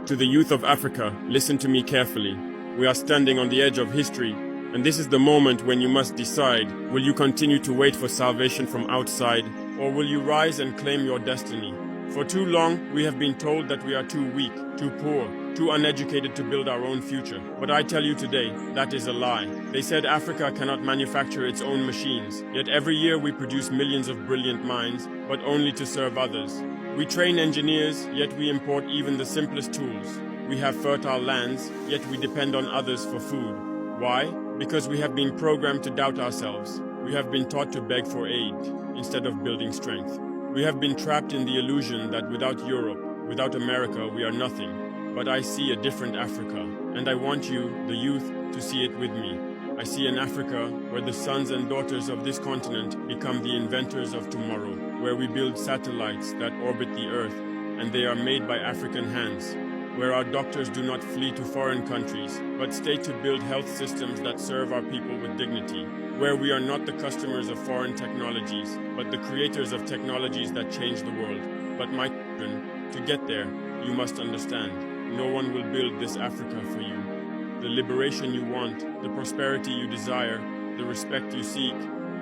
To the youth of Africa, listen to me carefully. We are standing on the edge of history, and this is the moment when you must decide, will you continue to wait for salvation from outside, or will you rise and claim your destiny? For too long, we have been told that we are too weak, too poor, too uneducated to build our own future. But I tell you today, that is a lie. They said Africa cannot manufacture its own machines, yet every year we produce millions of brilliant minds, but only to serve others. We train engineers, yet we import even the simplest tools. We have fertile lands, yet we depend on others for food. Why? Because we have been programmed to doubt ourselves. We have been taught to beg for aid, instead of building strength. We have been trapped in the illusion that without Europe, without America, we are nothing. But I see a different Africa, and I want you, the youth, to see it with me. I see an Africa where the sons and daughters of this continent become the inventors of tomorrow, where we build satellites that orbit the Earth, and they are made by African hands, where our doctors do not flee to foreign countries, but stay to build health systems that serve our people with dignity, where we are not the customers of foreign technologies, but the creators of technologies that change the world. But my children, to get there, you must understand, no one will build this Africa for you. The liberation you want, the prosperity you desire, the respect you seek,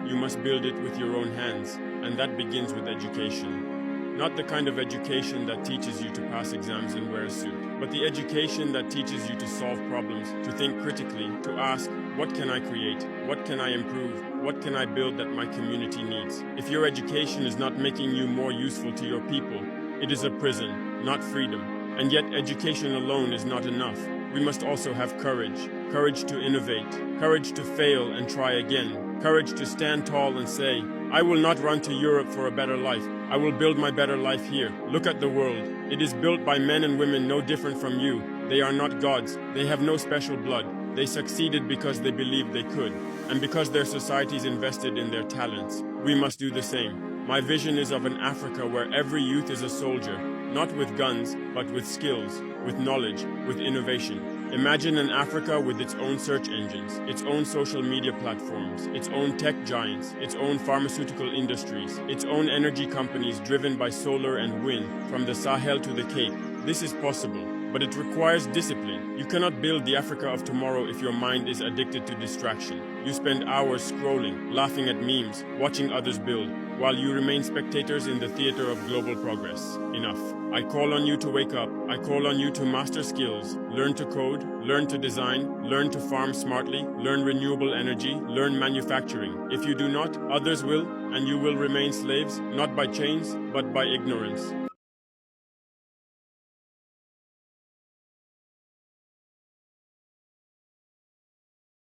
you must build it with your own hands, and that begins with education. Not the kind of education that teaches you to pass exams and wear a suit, but the education that teaches you to solve problems, to think critically, to ask, what can I create? What can I improve? What can I build that my community needs? If your education is not making you more useful to your people, it is a prison, not freedom. And yet education alone is not enough. We must also have courage. Courage to innovate. Courage to fail and try again. Courage to stand tall and say, I will not run to Europe for a better life. I will build my better life here. Look at the world. It is built by men and women no different from you. They are not gods. They have no special blood. They succeeded because they believed they could, and because their societies invested in their talents. We must do the same. My vision is of an Africa where every youth is a soldier, not with guns, but with skills, with knowledge, with innovation. Imagine an Africa with its own search engines, its own social media platforms, its own tech giants, its own pharmaceutical industries, its own energy companies driven by solar and wind, from the Sahel to the Cape. This is possible, but it requires discipline. You cannot build the Africa of tomorrow if your mind is addicted to distraction. You spend hours scrolling, laughing at memes, watching others build, while you remain spectators in the theater of global progress. Enough. I call on you to wake up. I call on you to master skills, learn to code, learn to design, learn to farm smartly, learn renewable energy, learn manufacturing. If you do not, others will, and you will remain slaves, not by chains, but by ignorance.